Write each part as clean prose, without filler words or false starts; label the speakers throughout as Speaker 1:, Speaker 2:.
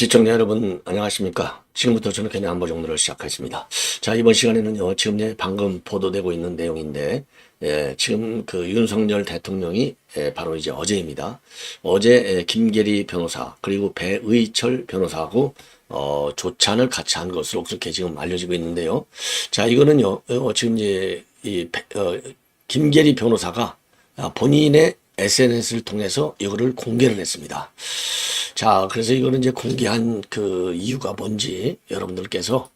Speaker 1: 시청자 여러분 안녕하십니까. 지금부터 저는 개념 안보 정도를 시작하겠습니다. 자, 이번 시간에는요, 지금 방금 보도되고 있는 내용인데, 지금 그 윤석열 대통령이 바로 이제 어제입니다. 어제 김계리 변호사 그리고 배의철 변호사하고 조찬을 같이 한 것으로 그렇게 지금 알려지고 있는데요. 자, 이거는요, 지금 이제 김계리 변호사가 본인의 SNS를 통해서 이거를 공개를 했습니다. 자, 그래서 이거는 이제 공개한 그 이유가 뭔지 여러분들께서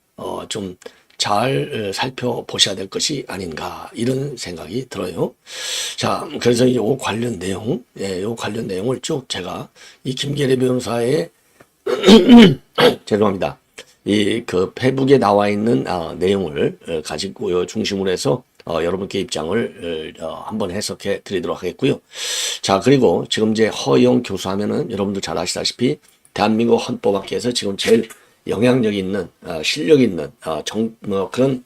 Speaker 1: 좀 잘 살펴보셔야 될 것이 아닌가 이런 생각이 들어요. 자, 그래서 요 관련 내용, 요 관련 내용을 쭉 제가 이 김계리 변호사의 죄송합니다. 이 그 페북에 나와 있는 내용을 가지고 요 중심으로 해서 여러분께 입장을 한번 해석해 드리도록 하겠고요. 자, 그리고 지금 이제 허영 교수 하면은 여러분들 잘 아시다시피 대한민국 헌법학계에서 지금 제일 영향력 있는 실력 있는 그런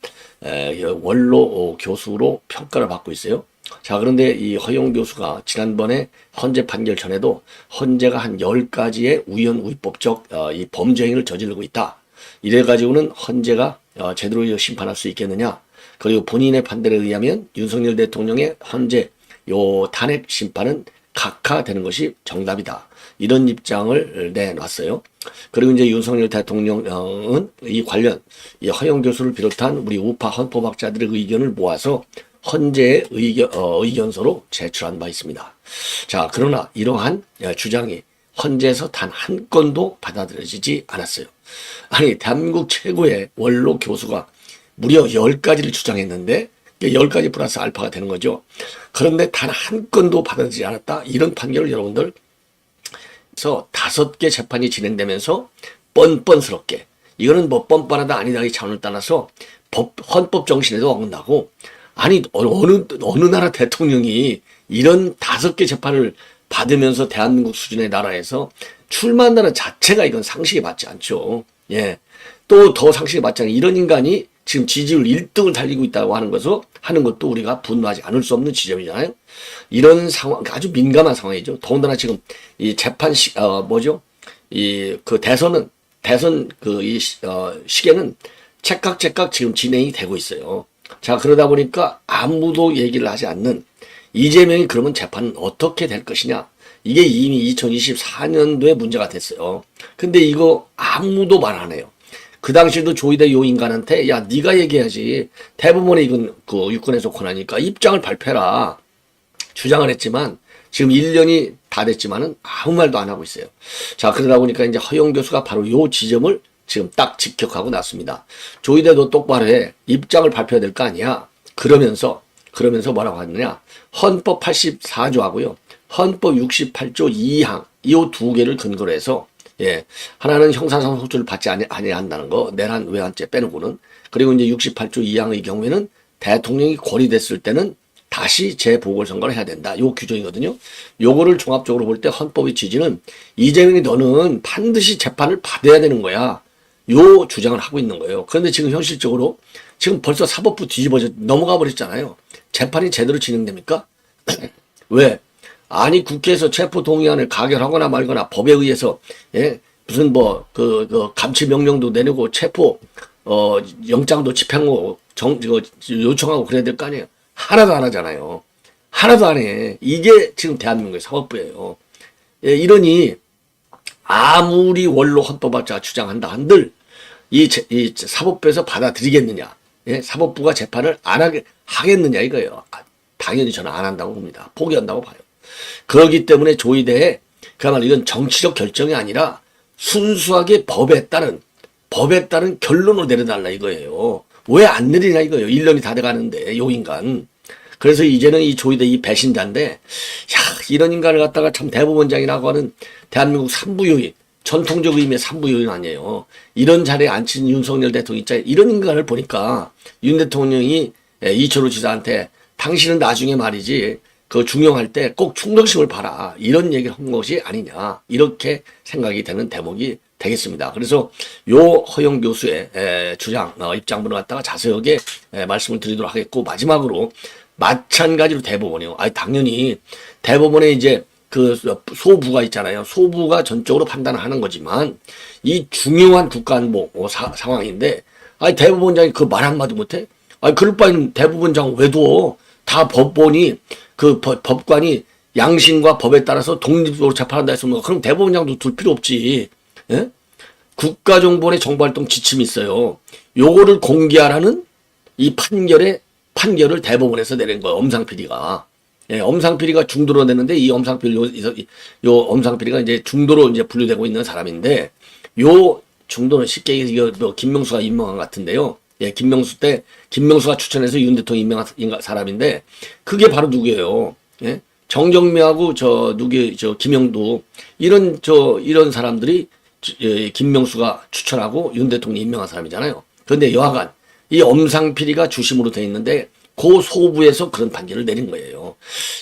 Speaker 1: 원로 교수로 평가를 받고 있어요. 자, 그런데 이 허영 교수가 지난번에 헌재 판결 전에도 헌재가 한 10가지의 우연우위법적 이 범죄 행위를 저지르고 있다. 이래가지고는 헌재가 제대로 심판할 수 있겠느냐. 그리고 본인의 판단에 의하면 윤석열 대통령의 헌재 요 탄핵 심판은 각하되는 것이 정답이다. 이런 입장을 내놨어요. 그리고 이제 윤석열 대통령은 이 관련 이 허영 교수를 비롯한 우리 우파 헌법학자들의 의견을 모아서 헌재의 의견서로 제출한 바 있습니다. 자, 그러나 이러한 주장이 헌재에서 단 한 건도 받아들여지지 않았어요. 아니, 대한민국 최고의 원로 교수가 무려 10가지를 주장했는데 10가지 플러스 알파가 되는 거죠. 그런데 단 한 건도 받아들이지 않았다. 이런 판결을 여러분들 그래서 5개 재판이 진행되면서 뻔뻔스럽게 이거는 뭐 뻔뻔하다 아니다 이 차원을 떠나서 헌법 정신에도 어긋나고 아니 어느 나라 대통령이 이런 5개 재판을 받으면서 대한민국 수준의 나라에서 출마한다는 자체가 이건 상식에 맞지 않죠. 예. 또 더 상식에 맞지 않은 이런 인간이 지금 지지율 1등을 달리고 있다고 하는 것도 우리가 분노하지 않을 수 없는 지점이잖아요. 이런 상황, 아주 민감한 상황이죠. 더군다나 지금 이 재판 대선 시계는 째깍째깍 지금 진행이 되고 있어요. 자, 그러다 보니까 아무도 얘기를 하지 않는 이재명이 그러면 재판은 어떻게 될 것이냐. 이게 이미 2024년도에 문제가 됐어요. 근데 이거 아무도 말 안 해요. 그 당시에도 조희대 요 인간한테 야 네가 얘기해야지. 대법원에 이건 그 유권에서 권하니까 입장을 발표해라. 주장을 했지만 지금 1년이 다 됐지만은 아무 말도 안 하고 있어요. 자, 그러다 보니까 이제 허영 교수가 바로 요 지점을 지금 딱 직격하고 났습니다. 조희대도 똑바로 해. 입장을 발표해야 될 거 아니야. 그러면서 뭐라고 하느냐. 헌법 84조 하고요. 헌법 68조 2항 이 2개를 근거로 해서 하나는 형사상 소출을 받지 아니해야 한다는 거, 내란 외환죄 빼놓고는. 그리고 이제 68조 2항의 경우에는 대통령이 고리됐을 때는 다시 재보궐선거를 해야 된다. 요 규정이거든요. 요거를 종합적으로 볼 때 헌법의 취지는 이재명이 너는 반드시 재판을 받아야 되는 거야. 요 주장을 하고 있는 거예요. 그런데 지금 현실적으로 지금 벌써 사법부 뒤집어져 넘어가 버렸잖아요. 재판이 제대로 진행됩니까? 왜? 아니, 국회에서 체포 동의안을 가결하거나 말거나 법에 의해서 무슨 감치 명령도 내리고 체포 영장도 집행하고 요청하고 그래야 될 거 아니에요. 하나도 안 하잖아요. 하나도 안 해. 이게 지금 대한민국의 사법부예요. 이러니 아무리 원로 헌법학자가 주장한다 한들 이 사법부에서 받아들이겠느냐? 사법부가 재판을 안 하겠느냐 이거예요. 당연히 저는 안 한다고 봅니다. 포기한다고 봐요. 그렇기 때문에 조희대에 그야말로 이건 정치적 결정이 아니라 순수하게 법에 따른 결론을 내려달라 이거예요. 왜 안 내리냐 이거예요. 1년이 다 돼가는데 요 인간. 그래서 이제는 이 조희대 이 배신자인데 야, 이런 인간을 갖다가 참 대법원장이라고 하는 대한민국 3부 요인, 전통적 의미의 3부 요인 아니에요. 이런 자리에 앉힌 윤석열 대통령 입장에 이런 인간을 보니까 윤 대통령이 이철우 지사한테 당신은 나중에 말이지 그 중용할 때 꼭 충성심을 봐라. 이런 얘기를 한 것이 아니냐. 이렇게 생각이 되는 대목이 되겠습니다. 그래서 요 허영 교수의 주장, 입장문을 갖다가 자세하게 말씀을 드리도록 하겠고, 마지막으로 마찬가지로 대법원이요. 당연히 대법원에 이제 그 소부가 있잖아요. 소부가 전적으로 판단을 하는 거지만 이 중요한 국가안보 상황인데 아니 대법원장이 그 말 한마디 못해? 아니 그럴 바에는 대법원장 왜 둬? 다 법원이 그 법관이 양심과 법에 따라서 독립적으로 재판한다 했으면 그럼 대법원장도 둘 필요 없지. 예? 국가정보원의 정보활동 지침이 있어요. 요거를 공개하라는 이 판결을 대법원에서 내린 거예요. 엄상필이가. 예, 엄상필이가 중도로 냈는데 이 요 엄상필이가 이제 중도로 이제 분류되고 있는 사람인데 요 중도는 쉽게 이거 뭐 김명수가 임명한 것 같은데요. 예, 김명수가 추천해서 윤 대통령이 임명한 사람인데 그게 바로 누구예요? 예? 정정미하고 김영두 이런 사람들이 김명수가 추천하고 윤 대통령이 임명한 사람이잖아요. 그런데 여하간 이 엄상필이가 주심으로 돼 있는데 그 소부에서 그런 판결을 내린 거예요.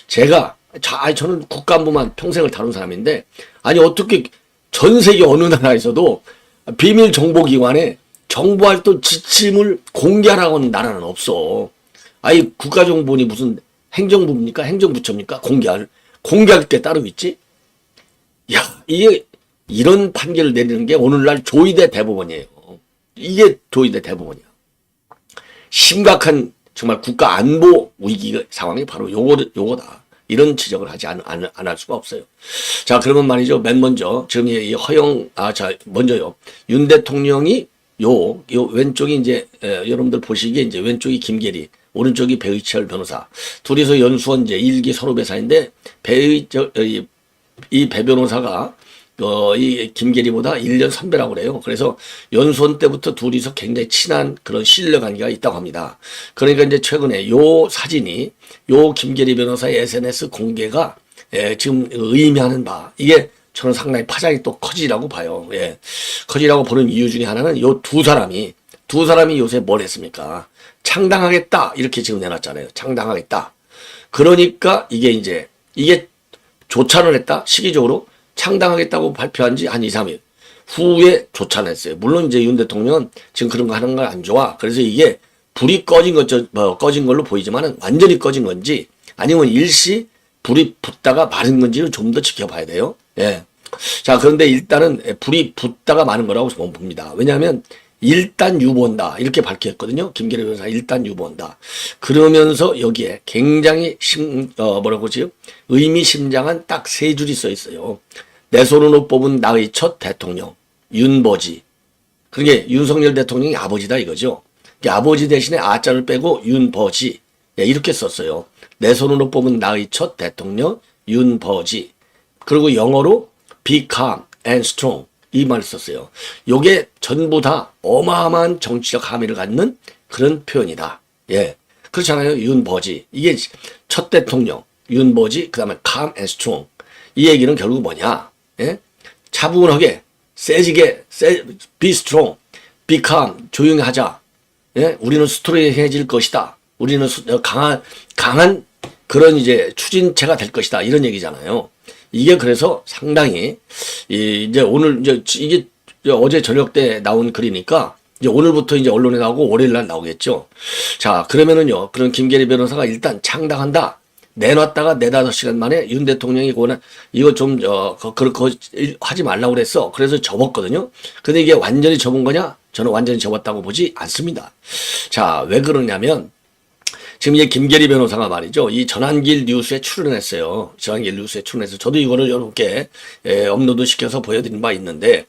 Speaker 1: 저는 국가안보만 평생을 다룬 사람인데 아니 어떻게 전 세계 어느 나라에서도 비밀 정보기관에 정보활동 지침을 공개하라고 하는 나라는 없어. 아니 국가정보원이 무슨 행정부입니까? 행정부처입니까? 공개할 게 따로 있지? 야, 이런 판결을 내리는 게 오늘날 조의대 대법원이에요. 이게 조의대 대법원이야. 심각한 정말 국가 안보 위기 상황이 바로 요거다. 이런 지적을 하지 안 할 수가 없어요. 자, 그러면 말이죠. 맨 먼저, 지금 먼저요. 윤 대통령이 요 왼쪽이 이제, 여러분들 보시기에 이제 왼쪽이 김계리, 오른쪽이 배의철 변호사. 둘이서 연수원제 1기 선후배 사이인데, 이 배 변호사가 이 김계리보다 1년 선배라고 그래요. 그래서 연수원 때부터 둘이서 굉장히 친한 그런 신뢰 관계가 있다고 합니다. 그러니까 이제 최근에 요 사진이 요 김계리 변호사의 SNS 공개가 지금 의미하는 바 이게 저는 상당히 파장이 또 커지라고 봐요. 예. 커지라고 보는 이유 중에 하나는 요 두 사람이 요새 뭘 했습니까? 창당하겠다 이렇게 지금 내놨잖아요. 창당하겠다. 그러니까 이게 조찬을 했다 시기적으로 창당하겠다고 발표한 지 한 2, 3일 후에 조찬을 했어요. 물론 이제 윤 대통령은 지금 그런 거 하는 거 안 좋아. 그래서 이게 불이 꺼진 걸로 보이지만은 완전히 꺼진 건지 아니면 일시 불이 붙다가 마른 건지를 좀 더 지켜봐야 돼요. 예. 자, 그런데 일단은 불이 붙다가 마른 거라고 봅니다. 왜냐하면 일단 유보한다. 이렇게 밝혔거든요. 김계리 변호사 일단 유보한다. 그러면서 여기에 굉장히 의미심장한 딱 3줄이 써 있어요. 내 손으로 뽑은 나의 첫 대통령 윤버지. 그게 윤석열 대통령이 아버지다 이거죠. 아버지 대신에 아자를 빼고 윤버지. 예, 이렇게 썼어요. 내 손으로 뽑은 나의 첫 대통령 윤버지. 그리고 영어로 be calm and strong. 이 말을 썼어요. 요게 전부 다 어마어마한 정치적 함의를 갖는 그런 표현이다. 예. 그렇잖아요. 윤버지. 이게 첫 대통령, 윤버지, 그 다음에 calm and strong. 이 얘기는 결국 뭐냐? 예? 차분하게, 세지게, be strong, be calm, 조용히 하자. 예? 우리는 스트레이해질 것이다. 우리는 강한 그런 이제 추진체가 될 것이다. 이런 얘기잖아요. 이게 그래서 상당히 이제 오늘 이게 어제 저녁 때 나온 글이니까 이제 오늘부터 이제 언론에 나오고 월요일 날 나오겠죠. 자, 그러면은요. 그런 김계리 변호사가 일단 창당한다. 내놨다가 4-5시간 만에 윤 대통령이 이거 좀 그렇게 하지 말라고 그랬어. 그래서 접었거든요. 근데 이게 완전히 접은 거냐? 저는 완전히 접었다고 보지 않습니다. 자, 왜 그러냐면 지금 이제 김계리 변호사가 말이죠. 이 전환길 뉴스에 출연했어요. 전환길 뉴스에 출연해서 저도 이거를 여러분께 업로드 시켜서 보여드린 바 있는데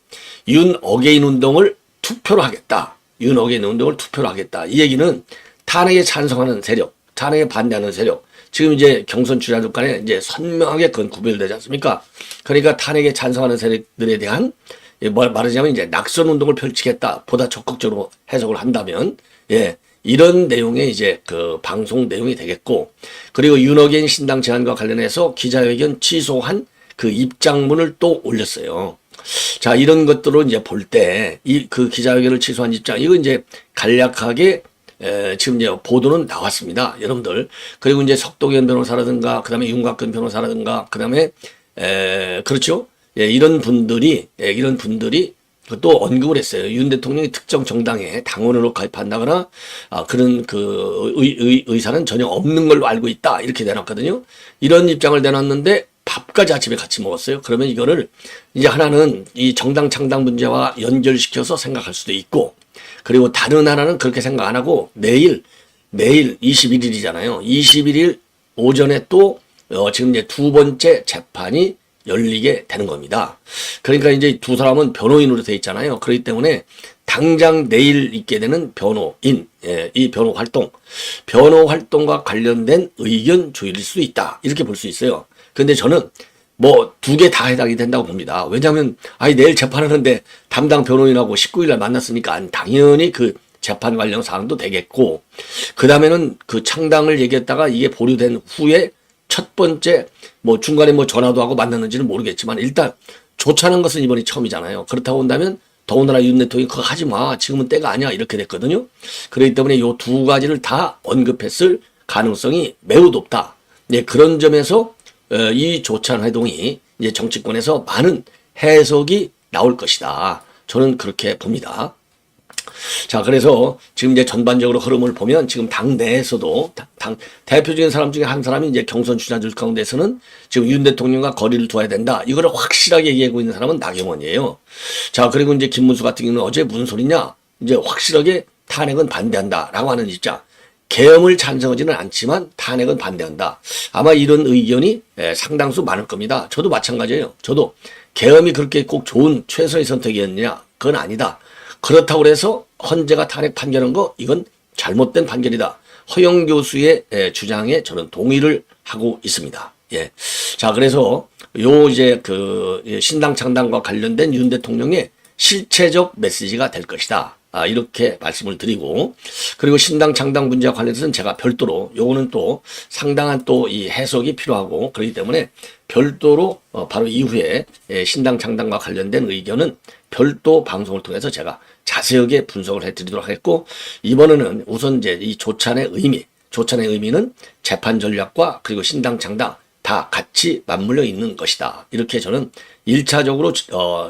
Speaker 1: 윤 어게인 운동을 투표로 하겠다. 윤 어게인 운동을 투표로 하겠다. 이 얘기는 탄핵에 찬성하는 세력, 탄핵에 반대하는 세력. 지금 이제 경선 주자들 간에 이제 선명하게 그건 구별되지 않습니까? 그러니까 탄핵에 찬성하는 세력들에 대한 말하자면 이제 낙선 운동을 펼치겠다. 보다 적극적으로 해석을 한다면 예. 이런 내용의 이제 그 방송 내용이 되겠고, 그리고 윤어게인 신당 제안과 관련해서 기자회견 취소한 그 입장문을 또 올렸어요. 자, 이런 것들로 이제 볼 때, 그 기자회견을 취소한 입장, 이거 이제 간략하게, 지금 이제 보도는 나왔습니다. 여러분들. 그리고 이제 석동현 변호사라든가, 그 다음에 윤곽근 변호사라든가, 그 다음에, 그렇죠? 예, 이런 분들이 또 언급을 했어요. 윤 대통령이 특정 정당에 당원으로 가입한다거나 그런 그 의사는 전혀 없는 걸로 알고 있다. 이렇게 내놨거든요. 이런 입장을 내놨는데 밥까지 아침에 같이 먹었어요. 그러면 이거를 이제 하나는 이 정당 창당 문제와 연결시켜서 생각할 수도 있고, 그리고 다른 하나는 그렇게 생각 안 하고 내일 21일이잖아요. 21일 오전에 또 지금 이제 두 번째 재판이 열리게 되는 겁니다. 그러니까 이제 두 사람은 변호인으로 돼 있잖아요. 그렇기 때문에 당장 내일 있게 되는 변호인, 이 변호 활동과 관련된 의견 조율일 수 있다. 이렇게 볼 수 있어요. 근데 저는 뭐 두 개 다 해당이 된다고 봅니다. 왜냐하면 내일 재판하는데 담당 변호인하고 19일 날 만났으니까 당연히 그 재판 관련 사항도 되겠고, 그 다음에는 그 창당을 얘기했다가 이게 보류된 후에 첫 번째 뭐 중간에 뭐 전화도 하고 만났는지는 모르겠지만 일단 조차는 것은 이번이 처음이잖아요. 그렇다고 한다면 더군다나 윤 대통령이 그거 하지 마, 지금은 때가 아니야, 이렇게 됐거든요. 그렇기 때문에 요 두 가지를 다 언급했을 가능성이 매우 높다. 네, 그런 점에서 이 조찬 회동이 이제 정치권에서 많은 해석이 나올 것이다. 저는 그렇게 봅니다. 자, 그래서 지금 이제 전반적으로 흐름을 보면 지금 당 내에서도 당 대표적인 사람 중에 한 사람이 이제 경선 주자들 가운데서는 지금 윤 대통령과 거리를 두어야 된다. 이거를 확실하게 얘기하고 있는 사람은 나경원이에요. 자, 그리고 이제 김문수 같은 경우는 어제 무슨 소리냐? 이제 확실하게 탄핵은 반대한다라고 하는 입장. 계엄을 찬성하지는 않지만 탄핵은 반대한다. 아마 이런 의견이 상당수 많을 겁니다. 저도 마찬가지예요. 저도 계엄이 그렇게 꼭 좋은 최선의 선택이었느냐? 그건 아니다. 그렇다고 해서 헌재가 탄핵 판결한 거 이건 잘못된 판결이다. 허영 교수의 주장에 저는 동의를 하고 있습니다. 예. 자, 그래서 요 이제 그 신당 창당과 관련된 윤 대통령의 실체적 메시지가 될 것이다. 이렇게 말씀을 드리고, 그리고 신당 창당 문제와 관련해서는 제가 별도로 요거는 또 상당한 또 이 해석이 필요하고 그렇기 때문에 별도로 바로 이후에 신당 창당과 관련된 의견은 별도 방송을 통해서 제가 자세하게 분석을 해드리도록 하겠고, 이번에는 우선 이제 이 조찬의 의미는 재판 전략과 그리고 신당 창당 다 같이 맞물려 있는 것이다. 이렇게 저는 1차적으로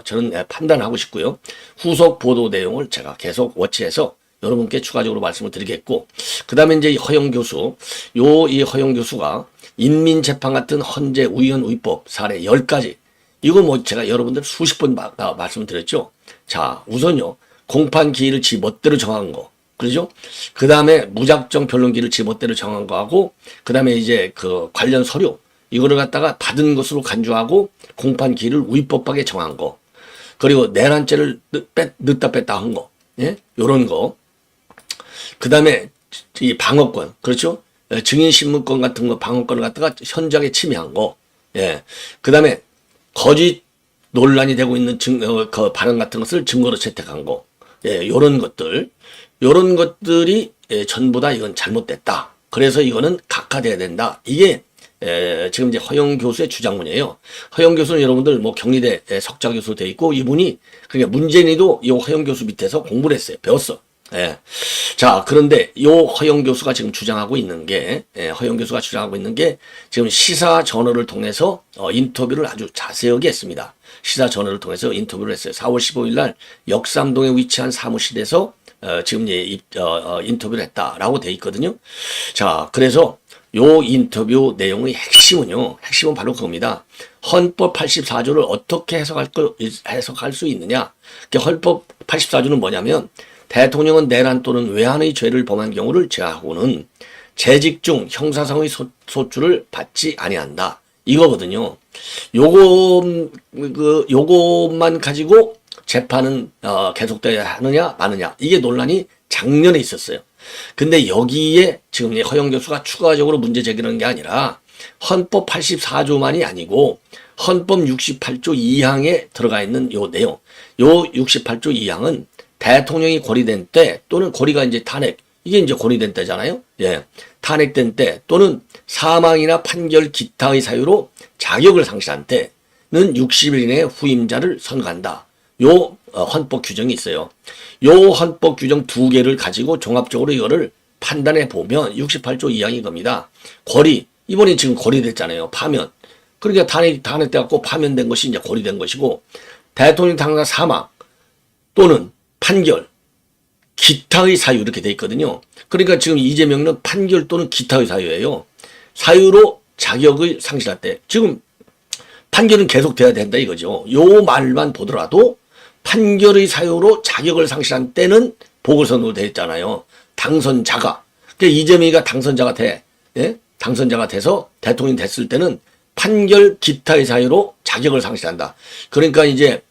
Speaker 1: 저는 판단하고 싶고요. 후속 보도 내용을 제가 계속 워치해서 여러분께 추가적으로 말씀을 드리겠고, 그 다음에 이제 허영 교수, 이 허영 교수가 인민재판 같은 헌재 우연 위법 사례 10가지, 이거 뭐 제가 여러분들 수십 번 말씀드렸죠. 자, 우선요, 공판 기일을 지 멋대로 정한 거, 그렇죠? 그 다음에 무작정 변론기를 지 멋대로 정한 거하고, 그 다음에 이제 그 관련 서류, 이거를 갖다가 받은 것으로 간주하고 공판 기일을 위법하게 정한 거, 그리고 내란죄를 늦다 뺐다 한 거, 예, 요런 거. 그 다음에 이 방어권, 그렇죠? 증인신문권 같은 거, 방어권을 갖다가 현장에 침해한 거, 예. 그 다음에 거짓 논란이 되고 있는 그 발언 같은 것을 증거로 채택한 거, 예, 요런 것들이 전부 다 이건 잘못됐다. 그래서 이거는 각하돼야 된다. 이게 지금 이제 허영 교수의 주장문이에요. 허영 교수는 여러분들 뭐 경리대 석좌 교수로 돼 있고, 이분이 그러니까 문재인이도 이 허영 교수 밑에서 공부를 했어요. 배웠어. 예. 자, 그런데 요 허영 교수가 지금 주장하고 있는 게, 지금 시사 저널을 통해서 인터뷰를 아주 자세하게 했습니다. 시사 저널을 통해서 인터뷰를 했어요. 4월 15일 날 역삼동에 위치한 사무실에서 지금 인터뷰를 했다라고 돼 있거든요. 자, 그래서 요 인터뷰 내용의 핵심은 바로 그겁니다. 헌법 84조를 어떻게 해석할 수 있느냐. 헌법 84조는 뭐냐면, 대통령은 내란 또는 외환의 죄를 범한 경우를 제하고는 재직 중 형사상의 소추를 받지 아니한다. 이거거든요. 요것만 가지고 재판은 계속돼야 하느냐 마느냐, 이게 논란이 작년에 있었어요. 근데 여기에 지금 허영 교수가 추가적으로 문제 제기하는 게 아니라 헌법 84조만이 아니고 헌법 68조 2항에 들어가 있는 요 내용, 요 68조 2항은 대통령이 고리된 때 또는 고리가 이제 탄핵, 이게 이제 고리된 때잖아요. 예. 탄핵된 때 또는 사망이나 판결 기타의 사유로 자격을 상실한 때는 60일 이내에 후임자를 선거한다. 요 헌법 규정이 있어요. 요 헌법 규정 두 개를 가지고 종합적으로 이거를 판단해 보면 68조 2항인 겁니다. 이번에 지금 고리됐잖아요. 파면. 그러니까 탄핵돼갖고 파면된 것이 이제 고리된 것이고, 대통령 당사 사망 또는 판결, 기타의 사유 이렇게 돼 있거든요. 그러니까 지금 이재명은 판결 또는 기타의 사유예요. 사유로 자격을 상실할 때, 지금 판결은 계속돼야 된다 이거죠. 요 말만 보더라도 판결의 사유로 자격을 상실한 때는 보궐선거로 되어 있잖아요. 당선자가. 그러니까 이재명이가 당선자가 돼. 예? 당선자가 돼서 대통령이 됐을 때는 판결 기타의 사유로 자격을 상실한다. 그러니까 이제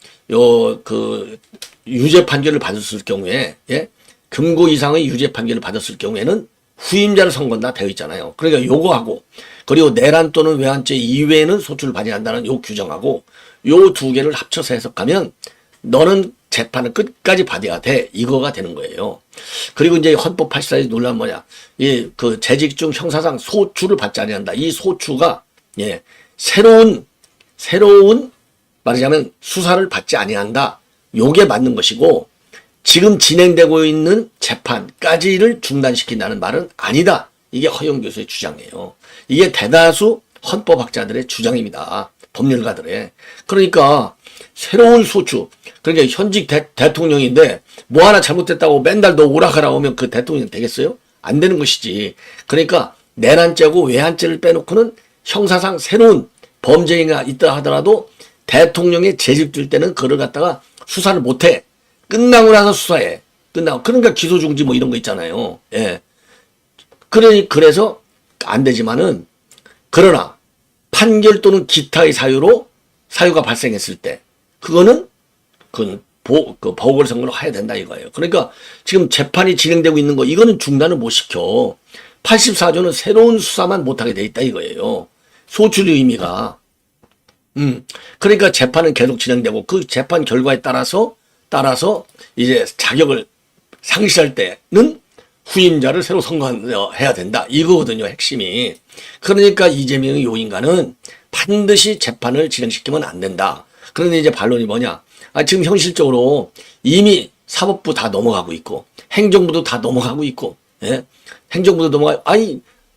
Speaker 1: 유죄 판결을 받았을 경우에, 예? 금고 이상의 유죄 판결을 받았을 경우에는 후임자를 선거한다 되어 있잖아요. 그러니까 요거하고, 그리고 내란 또는 외환죄 이외에는 소출을 발휘한다는 요 규정하고, 요 두 개를 합쳐서 해석하면 너는 재판을 끝까지 받아야 돼. 이거가 되는 거예요. 그리고 이제 헌법 84의 논란 뭐냐. 재직 중 형사상 소추를 받지 아니한다. 이 소추가, 예, 새로운 말하자면 수사를 받지 아니한다. 요게 맞는 것이고, 지금 진행되고 있는 재판까지를 중단시킨다는 말은 아니다. 이게 허영 교수의 주장이에요. 이게 대다수 헌법학자들의 주장입니다. 법률가들의. 그러니까 새로운 소추, 그러니까 현직 대통령인데 뭐 하나 잘못됐다고 맨날 너 오락하라 오면 그 대통령 되겠어요? 안 되는 것이지. 그러니까 내란죄고 외환죄를 빼놓고는 형사상 새로운 범죄가 있다 하더라도 대통령에 재집될 때는 그걸 갖다가 수사를 못해. 끝나고 나서 수사해. 그러니까 기소 중지 뭐 이런 거 있잖아요. 예. 그래서 안 되지만은, 그러나 판결 또는 기타의 사유가 발생했을 때, 그거는 보궐선거로 해야 된다 이거예요. 그러니까 지금 재판이 진행되고 있는 거, 이거는 중단을 못 시켜. 84조는 새로운 수사만 못하게 돼 있다 이거예요. 소출의 의미가. 그러니까 재판은 계속 진행되고, 그 재판 결과에 따라서 이제 자격을 상실할 때는 후임자를 새로 선거해야 된다. 이거거든요, 핵심이. 그러니까 이재명의 요 인간은 반드시 재판을 진행시키면 안 된다. 그런데 이제 반론이 뭐냐. 지금 현실적으로 이미 사법부 다 넘어가고 있고, 행정부도 다 넘어가고 있고, 예? 행정부도 넘어가고,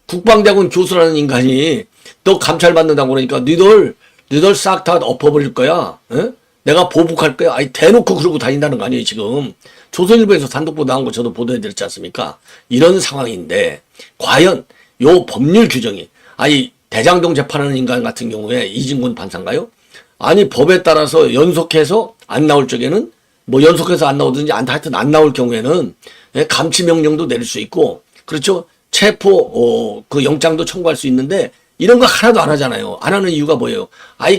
Speaker 1: 국방대학원 교수라는 인간이 너 감찰받는다고 그러니까 니들 싹 다 엎어버릴 거야. 예? 내가 보복할 거야. 대놓고 그러고 다닌다는 거 아니에요, 지금. 조선일보에서 단독 보도 나온 거 저도 보도해드렸지 않습니까? 이런 상황인데, 과연 요 법률 규정이, 대장동 재판하는 인간 같은 경우에 이진곤 판사인가요? 법에 따라서 연속해서 안 나올 적에는, 뭐 연속해서 안 나오든지 하여튼 안 나올 경우에는 감치명령도 내릴 수 있고, 그렇죠? 체포, 영장도 청구할 수 있는데, 이런 거 하나도 안 하잖아요. 안 하는 이유가 뭐예요?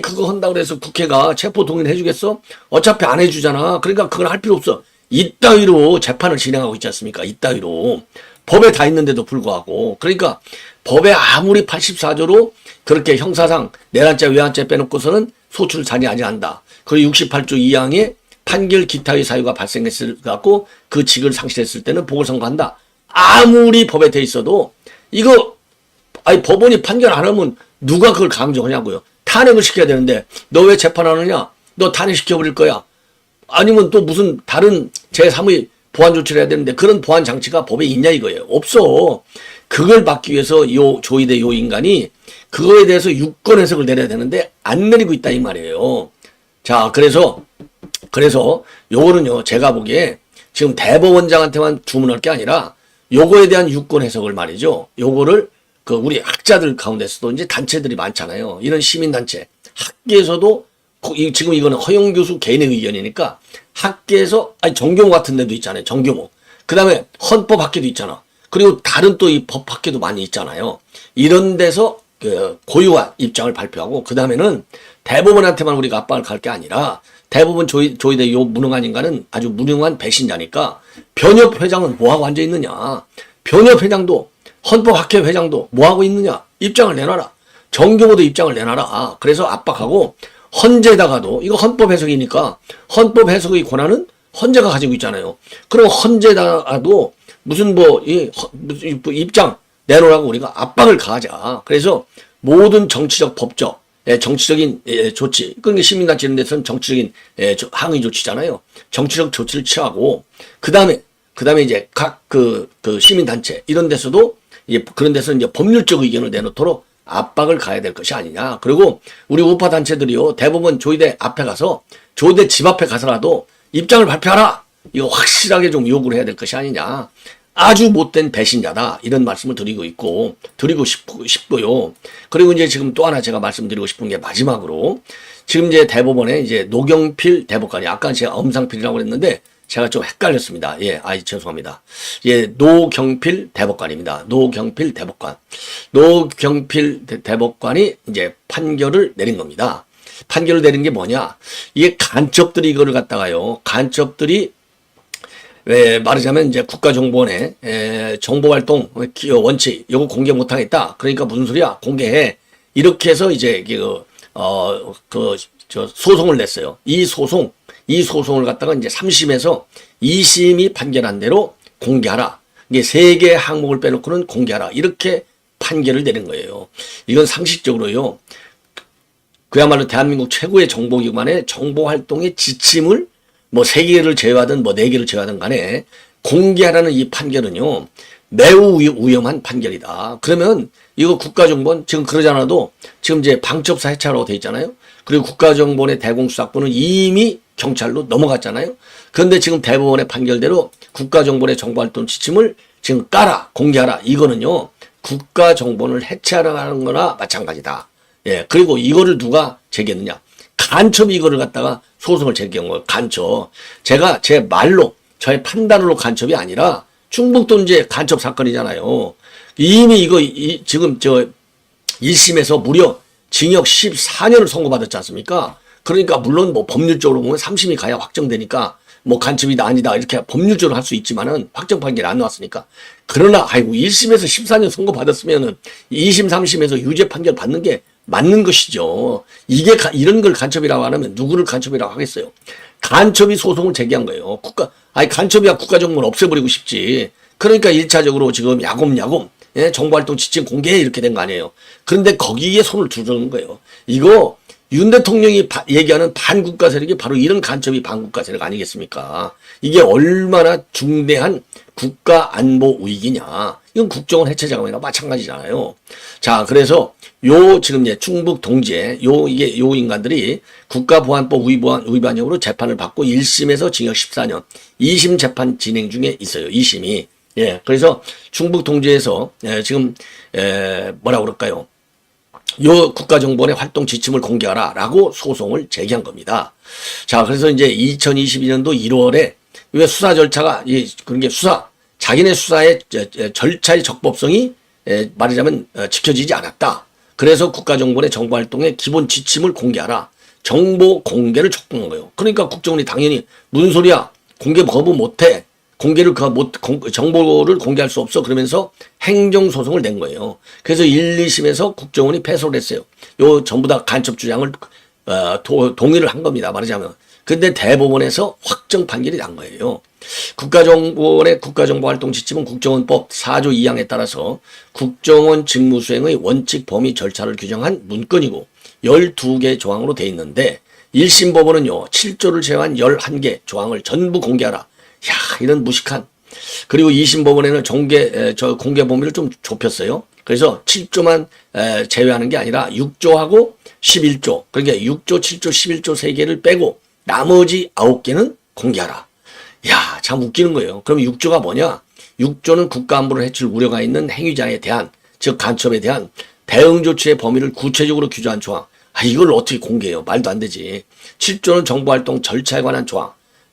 Speaker 1: 그거 한다고 해서 국회가 체포 동의를 해주겠어? 어차피 안 해주잖아. 그러니까 그걸 할 필요 없어. 이따위로 재판을 진행하고 있지 않습니까? 이따위로. 법에 다 있는데도 불구하고. 그러니까 법에 아무리 84조로 그렇게 형사상 내란죄 외환죄 빼놓고서는 소출을 자제하지 않는다. 그리고 68조 2항에 판결 기타의 사유가 발생했을 갖고 그 직을 상실했을 때는 보궐선거한다. 아무리 법에 돼 있어도 이거 법원이 판결 안 하면 누가 그걸 강정하냐고요. 탄핵을 시켜야 되는데 너 왜 재판하느냐? 너 탄핵시켜버릴 거야. 아니면 또 무슨 다른 제3의 보안 조치를 해야 되는데 그런 보안 장치가 법에 있냐 이거예요. 없어. 그걸 막기 위해서 요 조이대 요 인간이 그거에 대해서 유권 해석을 내려야 되는데 안 내리고 있다 이 말이에요. 자, 그래서 요거는요, 제가 보기에 지금 대법원장한테만 주문할 게 아니라 요거에 대한 유권 해석을 말이죠. 요거를 우리 학자들 가운데서도 이제 단체들이 많잖아요. 이런 시민단체. 학계에서도, 지금 이거는 허영 교수 개인의 의견이니까 학계에서, 정교모 같은 데도 있잖아요. 정교모. 그 다음에 헌법학계도 있잖아. 그리고 다른 또 이 법학계도 많이 있잖아요. 이런 데서 고유한 입장을 발표하고, 그 다음에는 대법원한테만 우리가 압박을 갈 게 아니라, 대법원 조이대 요 무능한 인간은 아주 무능한 배신자니까, 변협회장은 뭐하고 앉아있느냐. 변협회장도 헌법학회 회장도 뭐하고 있느냐? 입장을 내놔라. 정교모도 입장을 내놔라. 그래서 압박하고 헌재다가도 이거 헌법 해석이니까 헌법 해석의 권한은 헌재가 가지고 있잖아요. 그럼 헌재다가도 무슨 입장 내놓으라고 우리가 압박을 가하자. 그래서 모든 정치적 법적 정치적인 조치, 그러니까 시민단체 이런 데서는 정치적인 항의 조치잖아요. 정치적 조치를 취하고 그 다음에 이제 각 시민단체 이런 데서도 그런 데서 이제 법률적 의견을 내놓도록 압박을 가야 될 것이 아니냐. 그리고 우리 우파 단체들이요, 대법원 조이대 앞에 가서, 조이대 집 앞에 가서라도 입장을 발표하라. 이거 확실하게 좀 요구를 해야 될 것이 아니냐. 아주 못된 배신자다. 이런 말씀을 드리고 싶고요. 그리고 이제 지금 또 하나 제가 말씀드리고 싶은 게 마지막으로 지금 이제 대법원에 이제 노경필 대법관이 아까 제가 엄상필이라고 그랬는데 제가 좀 헷갈렸습니다. 예, 죄송합니다. 예, 노경필 대법관입니다. 노경필 대법관. 노경필 대법관이 이제 판결을 내린 겁니다. 판결을 내린 게 뭐냐? 이게 간첩들이 이거를 갖다가요. 간첩들이 말하자면 이제 국가정보원의 정보활동 원칙 요거 공개 못하겠다. 그러니까 무슨 소리야? 공개해. 이렇게 해서 이제 소송을 냈어요. 이 소송을 갖다가 이제 3심에서 2심이 판결한 대로 공개하라. 이게 3개 항목을 빼놓고는 공개하라. 이렇게 판결을 내린 거예요. 이건 상식적으로요. 그야말로 대한민국 최고의 정보기관의 정보활동의 지침을 뭐 3개를 제외하든 뭐 4개를 제외하든 간에 공개하라는 이 판결은요. 매우 위험한 판결이다. 그러면 이거 국가정보원 지금 그러지 않아도 지금 이제 방첩사 해체라고 돼 있잖아요. 그리고 국가정보원의 대공수사권은 이미 경찰로 넘어갔잖아요. 그런데 지금 대법원의 판결대로 국가정보원의 정보활동 지침을 지금 공개하라. 이거는요. 국가정보원을 해체하라는 거나 마찬가지다. 예, 그리고 이거를 누가 제기했느냐. 간첩이 이거를 갖다가 소송을 제기한 거예요. 간첩. 제가 제 말로 저의 판단으로 간첩이 아니라 충북도 이제 간첩 사건이잖아요. 이미 지금 1심에서 무려 징역 14년을 선고받았지 않습니까? 그러니까 물론 뭐 법률적으로 보면 3심이 가야 확정되니까 뭐 간첩이다 아니다 이렇게 법률적으로 할 수 있지만은 확정 판결이 안 나왔으니까. 그러나 1심에서 14년 선고받았으면은 2심 3심에서 유죄 판결 받는 게 맞는 것이죠. 이런 걸 간첩이라고 안 하면 누구를 간첩이라고 하겠어요. 간첩이 소송을 제기한 거예요. 간첩이야 국가정보를 없애버리고 싶지. 그러니까 1차적으로 지금 야곱야곱 정보활동 지침 공개 이렇게 된 거 아니에요. 그런데 거기에 손을 두르는 거예요. 이거 윤 대통령이 얘기하는 반국가 세력이 바로 이런 간첩이 반국가 세력 아니겠습니까? 이게 얼마나 중대한 국가 안보 위기냐. 이건 국정원 해체 작업이나 마찬가지잖아요. 자, 그래서 지금 충북 동지에 요 인간들이 국가보안법 위반형으로 재판을 받고 1심에서 징역 14년, 2심 재판 진행 중에 있어요. 2심이. 예, 그래서 충북 동지에서 지금 뭐라 그럴까요? 요 국가정보원의 활동 지침을 공개하라 라고 소송을 제기한 겁니다. 자, 그래서 이제 2022년도 1월에 왜 수사 절차가 그런 게 자기네 수사의 절차의 적법성이 말하자면 지켜지지 않았다. 그래서 국가정보원의 정보활동의 기본 지침을 공개하라. 정보 공개를 촉구한 거예요. 그러니까 국정원이 당연히 무슨 소리야? 공개 거부 못해. 정보를 공개할 수 없어. 그러면서 행정소송을 낸 거예요. 그래서 1, 2심에서 국정원이 패소를 했어요. 요 전부 다 간첩 주장을 동의를 한 겁니다. 말하자면. 근데 대법원에서 확정 판결이 난 거예요. 국가정보원의 국가정보활동 지침은 국정원법 4조 2항에 따라서 국정원 직무수행의 원칙 범위 절차를 규정한 문건이고 12개 조항으로 돼 있는데 1심 법원은요. 7조를 제외한 11개 조항을 전부 공개하라. 야, 이런 무식한. 그리고 2심 법원에는 공개 범위를 좀 좁혔어요. 그래서 7조만 제외하는 게 아니라 6조하고 11조. 그러니까 6조, 7조, 11조 3개를 빼고 나머지 9개는 공개하라. 야, 참 웃기는 거예요. 그럼 6조가 뭐냐? 6조는 국가안보를 해칠 우려가 있는 행위자에 대한, 즉 간첩에 대한 대응 조치의 범위를 구체적으로 규정한 조항. 이걸 어떻게 공개해요? 말도 안 되지. 7조는 정보활동 절차에 관한 조항.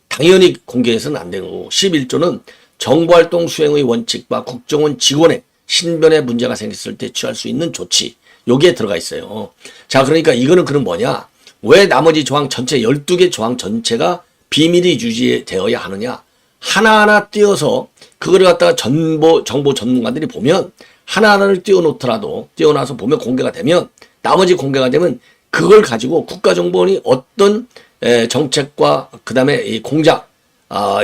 Speaker 1: 당연히 공개해서는 안 되고 11조는 정보활동 수행의 원칙과 국정원 직원의 신변에 문제가 생겼을 때 취할 수 있는 조치. 여기에 들어가 있어요. 자, 그러니까 이거는 그럼 뭐냐? 왜 나머지 조항 전체 12개 조항 전체가 비밀이 유지되어야 하느냐? 하나하나 띄어서 그거를 갖다가 정보 전문가들이 보면 하나하나를 띄어놔서 보면 공개가 되면 나머지 공개가 되면 그걸 가지고 국가정보원이 어떤 정책과 그 다음에 이 공작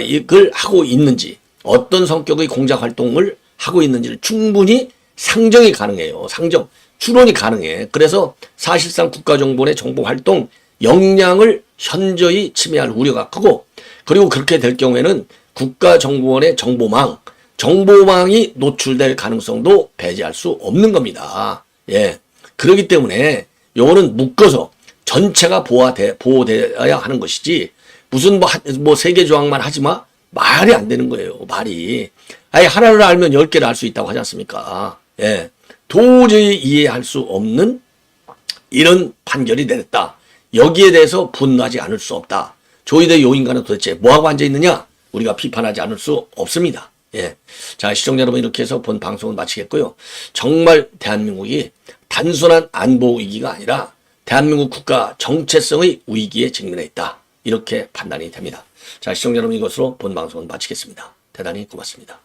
Speaker 1: 이걸 하고 있는지 어떤 성격의 공작 활동을 하고 있는지를 충분히 상정이 가능해요. 추론이 가능해. 그래서 사실상 국가정보원의 정보활동 역량을 현저히 침해할 우려가 크고 그리고 그렇게 될 경우에는 국가정보원의 정보망이 노출될 가능성도 배제할 수 없는 겁니다. 예. 그렇기 때문에 요거는 묶어서 전체가 보호되어야 하는 것이지 무슨 뭐 3개 조항만 하지 마? 말이 안 되는 거예요. 말이. 아예 하나를 알면 10개를 알 수 있다고 하지 않습니까? 예. 도저히 이해할 수 없는 이런 판결이 내렸다. 여기에 대해서 분노하지 않을 수 없다. 조희대 요인가는 도대체 뭐하고 앉아있느냐? 우리가 비판하지 않을 수 없습니다. 예. 자, 시청자 여러분, 이렇게 해서 본 방송을 마치겠고요. 정말 대한민국이 단순한 안보 위기가 아니라 대한민국 국가 정체성의 위기에 직면해 있다. 이렇게 판단이 됩니다. 자, 시청자 여러분, 이것으로 본 방송을 마치겠습니다. 대단히 고맙습니다.